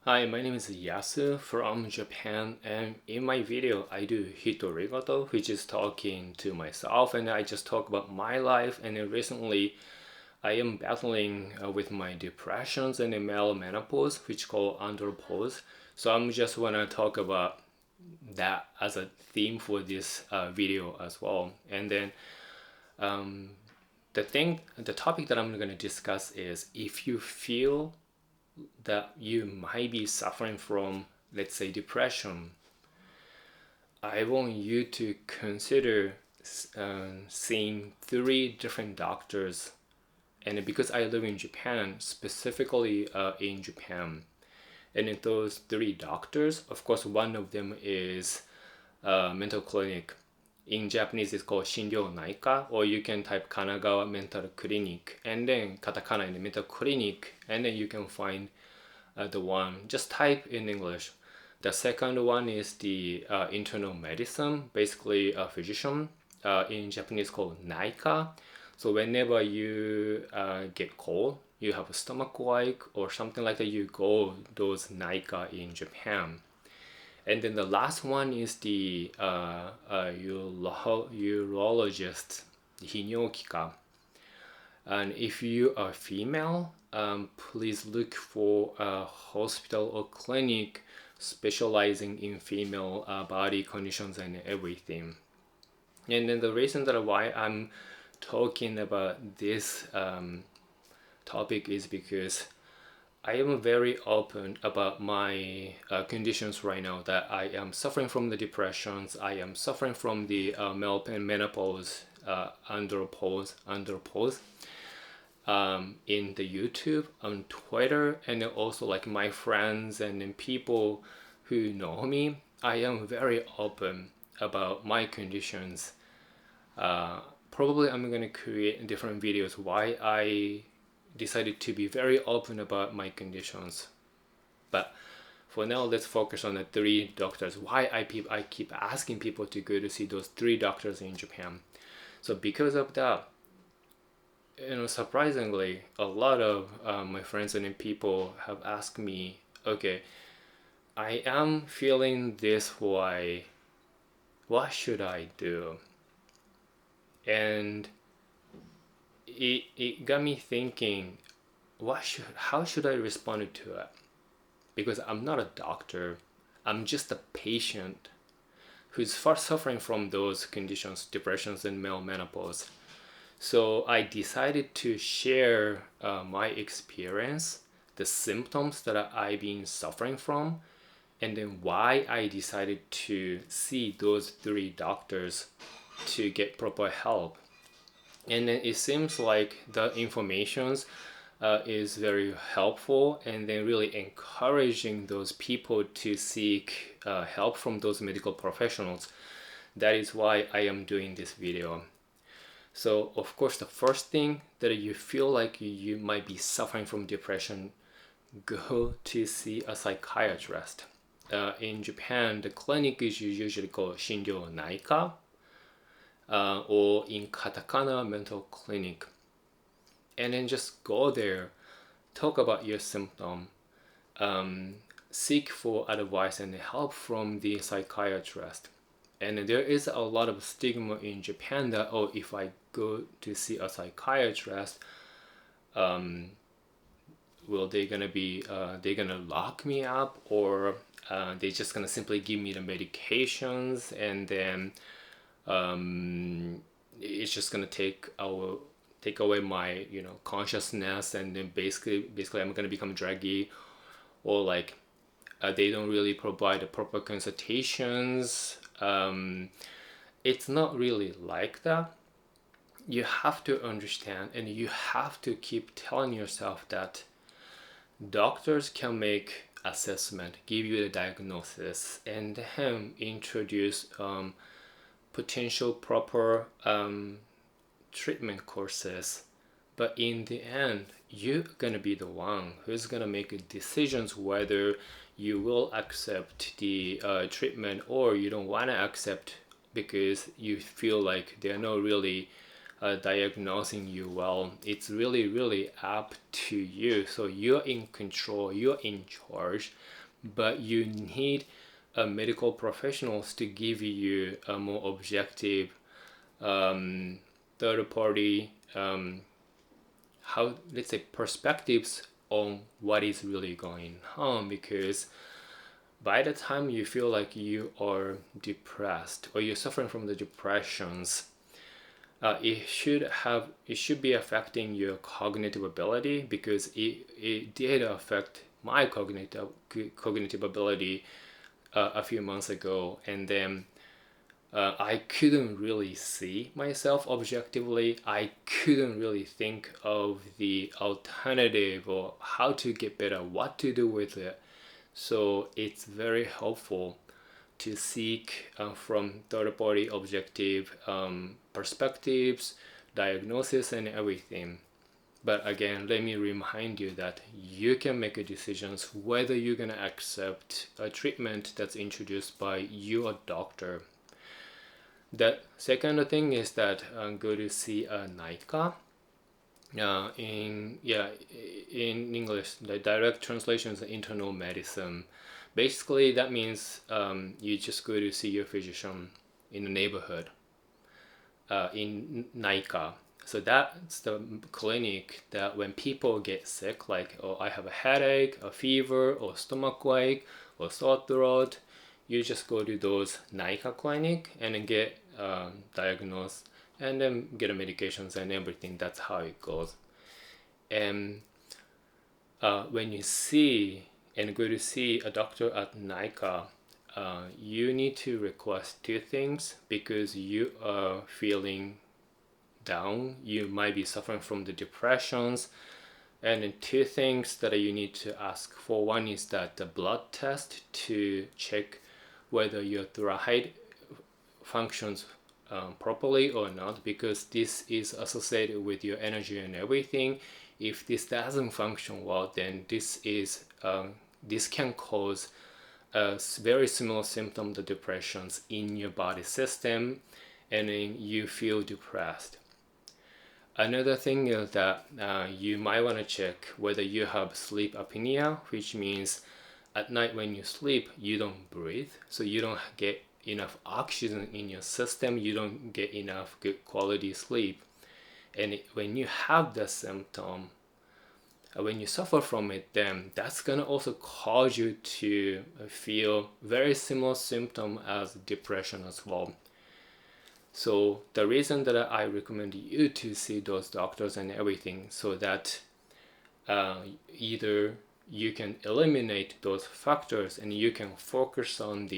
Hi, my name is Yasu from Japan, and in my video I do hitorigoto, which is talking to myself, and I just talk about my life. And then recently I am battling with my depressions and the male menopause, which called andropause. So I'm just wanna talk about that as a theme for this video as well. And then um, the topic that I'm gonna discuss is if you feel that you might be suffering from, let's say, depression, I want you to consider seeing three different doctors. And because I live in Japan, specifically in Japan, and in those three doctors, of course, one of them is mental clinic. In Japanese, it's called Shinryo Naika, or you can type Kanagawa Mental Clinic, and then katakana in the mental clinic, and then you can find the one, just type in English. The second one is the internal medicine, basically a physician, in Japanese called Naika. So whenever you get cold, you have a stomach ache or something like that, you go those Naika in Japan. And then the last one is the urologist, hinyokika. And if you are female, please look for a hospital or clinic specializing in female body conditions and everything. And then the reason that why I'm talking about this topic is because I am very open about my conditions right now, that I am suffering from the depressions, I am suffering from the menopause, andropause, in the YouTube, on Twitter, and then also like my friends and then people who know me. I am very open about my conditions. Probably I'm gonna create different videos why I decided to be very open about my conditions. But for now, let's focus on the three doctors. Why I keep asking people to go to see those three doctors in Japan. So because of that, surprisingly, a lot of my friends and people have asked me, okay, I am feeling this way. What should I do? And it got me thinking, how should I respond to it? Because I'm not a doctor. I'm just a patient who's far suffering from those conditions, depressions and male menopause. So I decided to share my experience, the symptoms that I've been suffering from, and then why I decided to see those three doctors to get proper help. And then it seems like the information is very helpful, and then really encouraging those people to seek help from those medical professionals. That is why I am doing this video. So of course, the first thing that you feel like you might be suffering from depression, go to see a psychiatrist. In Japan, the clinic is usually called Shinryo Naika, or in katakana, mental clinic. And then just go there, talk about your symptom, seek for advice and help from the psychiatrist. And there is a lot of stigma in Japan that, oh, if I go to see a psychiatrist, will they gonna be they gonna lock me up, or they just gonna simply give me the medications, and then it's just gonna take away my consciousness, and then basically I'm gonna become draggy, or like they don't really provide the proper consultations. It's not really like that. You have to understand, and you have to keep telling yourself that doctors can make assessment, give you the diagnosis, and then introduce potential proper treatment courses. But in the end, you're gonna be the one who's gonna make decisions whether you will accept the treatment or you don't wanna accept, because you feel like they're not really diagnosing you well. It's really up to you. So you're in control, you're in charge, but you need medical professionals to give you a more objective third party let's say perspectives on what is really going on, because by the time you feel like you are depressed or you're suffering from the depressions, it should be affecting your cognitive ability, because it did affect my cognitive ability a few months ago, and then I couldn't really see myself objectively. I couldn't really think of the alternative or how to get better, what to do with it. So it's very helpful to seek from third-party objective perspectives, diagnosis, and everything. But again, let me remind you that you can make a decision whether you're going to accept a treatment that's introduced by your doctor. The second thing is that go to see a NICA. In English, the direct translation is internal medicine. Basically, that means you just go to see your physician in the neighborhood in NICA. So that's the clinic that when people get sick, like, oh, I have a headache, a fever, or stomach ache, or sore throat, you just go to those NICA clinic and then get diagnosed and then get the medications and everything. That's how it goes. And when you see and go to see a doctor at NICA, you need to request two things, because you are feeling down. You might be suffering from the depressions. And then two things that you need to ask for. One is that the blood test to check whether your thyroid functions properly or not, because this is associated with your energy and everything. If this doesn't function well, then this can cause a very similar symptom to depressions in your body system, and then you feel depressed. Another thing is that you might want to check whether you have sleep apnea, which means at night when you sleep, you don't breathe, so you don't get enough oxygen in your system, you don't get enough good quality sleep. And when you have the symptom, when you suffer from it, then that's gonna also cause you to feel very similar symptom as depression as well. So the reason that I recommend you to see those doctors and everything, so that either you can eliminate those factors and you can focus on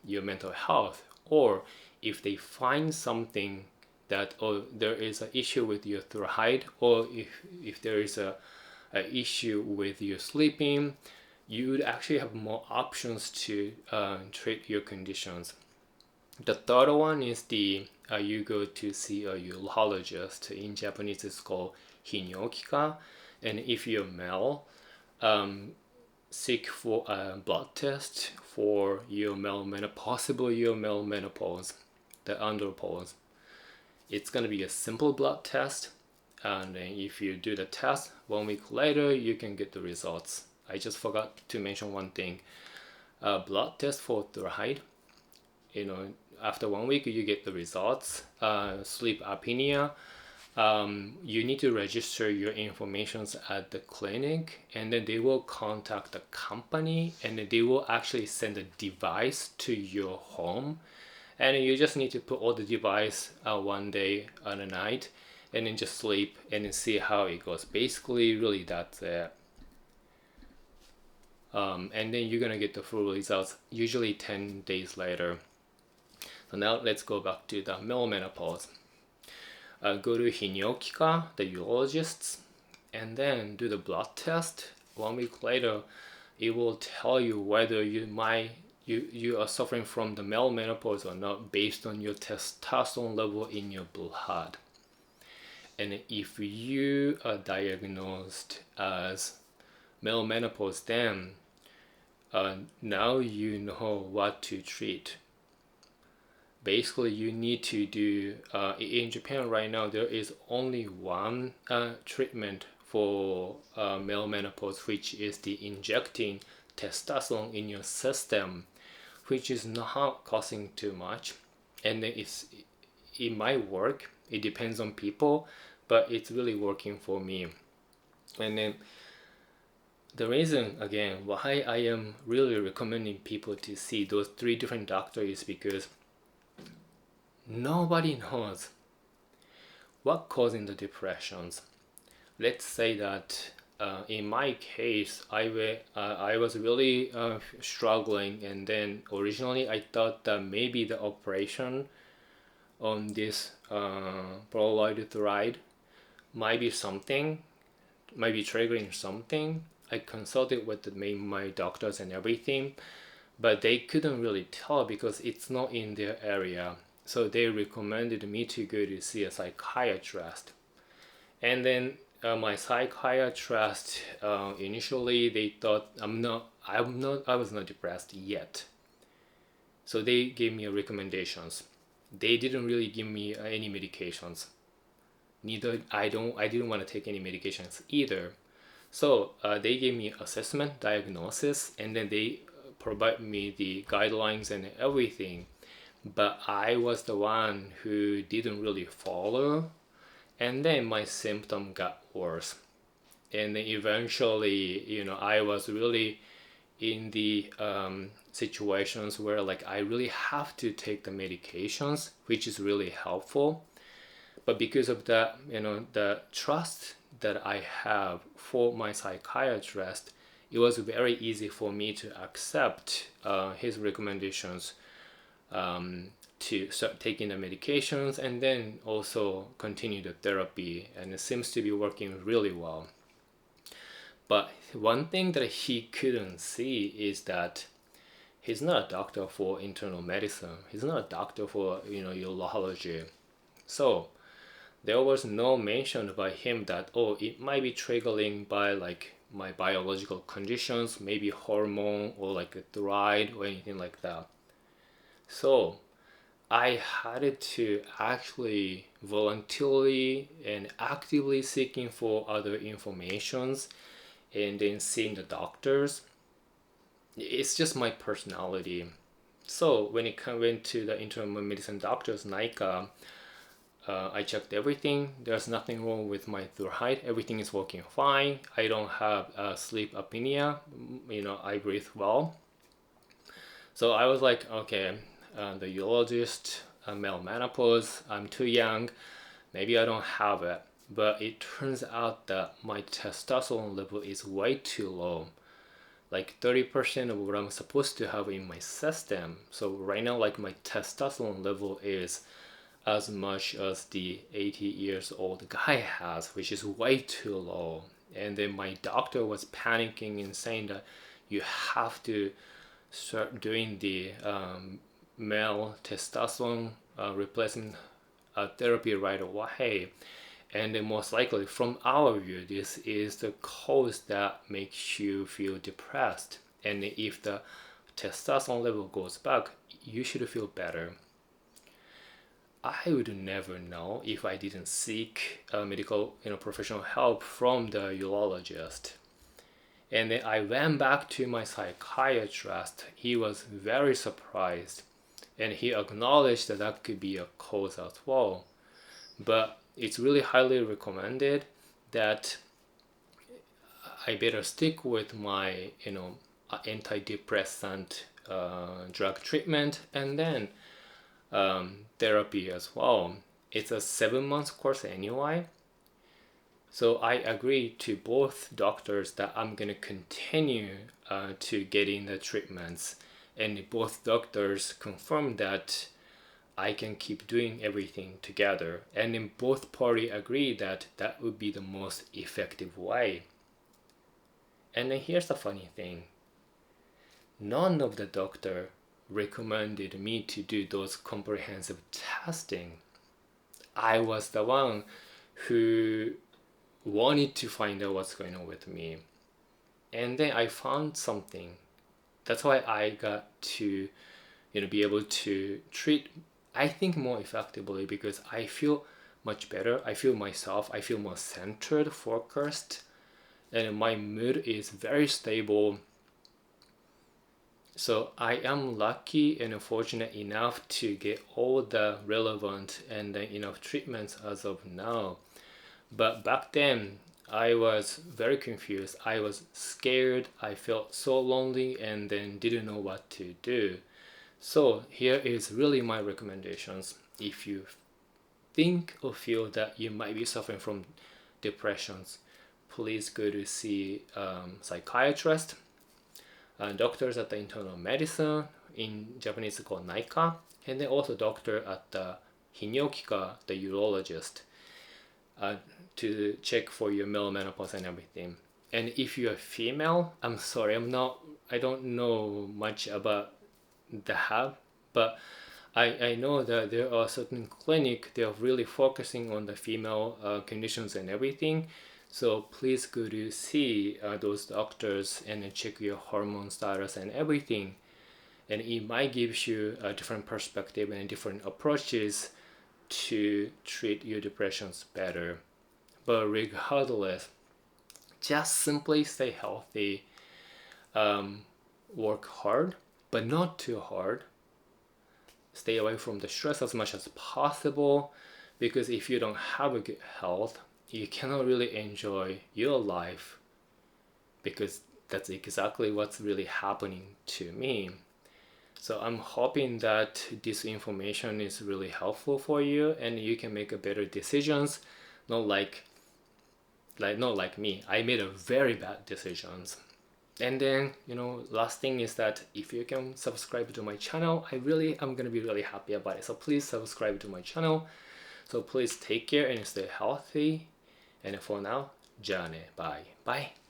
your mental health, or if they find something that, oh, there is an issue with your thyroid, or if there is a issue with your sleeping, you would actually have more options to treat your conditions. The third one is you go to see a urologist. In Japanese, it's called hitorigoto. And if you're male, seek for a blood test for your possible your male menopause, the andropause. It's going to be a simple blood test, and then if you do the test 1 week later, you can get the results. I just forgot to mention one thing. Blood test for thyroid, after 1 week you get the results. Sleep apnea, you need to register your information at the clinic, and then they will contact the company, and then they will actually send a device to your home, and you just need to put all the device one day and a night, and then just sleep and then see how it goes. Basically, really, that's it. And then you're gonna get the full results usually 10 days later. So now let's go back to the male menopause. Go to hitorigoto, the urologists, and then do the blood test. 1 week later, it will tell you whether you are suffering from the male menopause or not, based on your testosterone level in your blood. And if you are diagnosed as male menopause, then now you know what to treat. basically you need to do in Japan right now there is only one treatment for male menopause, which is the injecting testosterone in your system, which is not costing too much, and then it might work. It depends on people, but it's really working for me. And then the reason again why I am really recommending people to see those three different doctors is because nobody knows what causing the depressions. Let's say that in my case, I was really struggling, and then originally I thought that maybe the operation on this thyroid might be something, might be triggering something. I consulted with my doctors and everything, but they couldn't really tell because it's not in their area. So they recommended me to go to see a psychiatrist. And then my psychiatrist initially they thought I was not depressed yet. So they gave me recommendations. They didn't really give me any medications. Neither I didn't want to take any medications either. So they gave me assessment, diagnosis, and then they provide me the guidelines and everything. But I was the one who didn't really follow, and then my symptom got worse. And then eventually, I was really in the situations where like I really have to take the medications, which is really helpful. But because of that, the trust that I have for my psychiatrist, it was very easy for me to accept his recommendations to start taking the medications and then also continue the therapy, and it seems to be working really well. But one thing that he couldn't see is that he's not a doctor for internal medicine. He's not a doctor for urology. So there was no mention by him that it might be triggering by like my biological conditions, maybe hormone or like a thyroid or anything like that. So I had to actually voluntarily and actively seeking for other informations and then seeing the doctors. It's just my personality. So when it went to the internal medicine doctors, NICA, I checked everything. There's nothing wrong with my thyroid. Everything is working fine. I don't have sleep apnea. I breathe well. So I was like, okay, the urologist, male menopause, I'm too young. Maybe I don't have it. But it turns out that my testosterone level is way too low. Like 30% of what I'm supposed to have in my system. So right now, like my testosterone level is as much as the 80 years old guy has, which is way too low. And then my doctor was panicking and saying that you have to start doing the male testosterone replacement therapy right away. And then most likely from our view, this is the cause that makes you feel depressed. And if the testosterone level goes back, you should feel better. I would never know if I didn't seek medical, professional help from the urologist. And then I went back to my psychiatrist. He was very surprised, and he acknowledged that that could be a cause as well. But it's really highly recommended that I better stick with my, antidepressant drug treatment and then therapy as well. It's a 7-month course anyway. So I agreed to both doctors that I'm gonna continue to getting the treatments, and both doctors confirmed that I can keep doing everything together, and then both parties agreed that that would be the most effective way. And then here's the funny thing. None of the doctor recommended me to do those comprehensive testing. I was the one who wanted to find out what's going on with me. And then I found something. That's why I got to be able to treat I think more effectively because I feel much better. I feel myself. I feel more centered, focused, and my mood is very stable. So I am lucky and fortunate enough to get all the relevant and enough treatments as of now. But back then, I was very confused. I was scared. I felt so lonely and then didn't know what to do. So here is really my recommendations. If you think or feel that you might be suffering from depressions, please go to see psychiatrist, doctors at the internal medicine, in Japanese it's called naika, and then also doctor at the hinokika, the urologist, uh, to check for your male menopause and everything. And if you're female, I'm sorry, I don't know much about that, but I know that there are certain clinic they are really focusing on the female conditions and everything. So please go to see those doctors and check your hormone status and everything. And it might give you a different perspective and different approaches to treat your depressions better. But regardless, just simply stay healthy, work hard, but not too hard. Stay away from the stress as much as possible, because if you don't have a good health, you cannot really enjoy your life, because that's exactly what's really happening to me. So I'm hoping that this information is really helpful for you and you can make a better decisions, not not like me. I made a very bad decisions. And then, last thing is that if you can subscribe to my channel, I'm gonna be really happy about it. So please subscribe to my channel. So please take care and stay healthy. And for now, じゃあね、bye. Bye.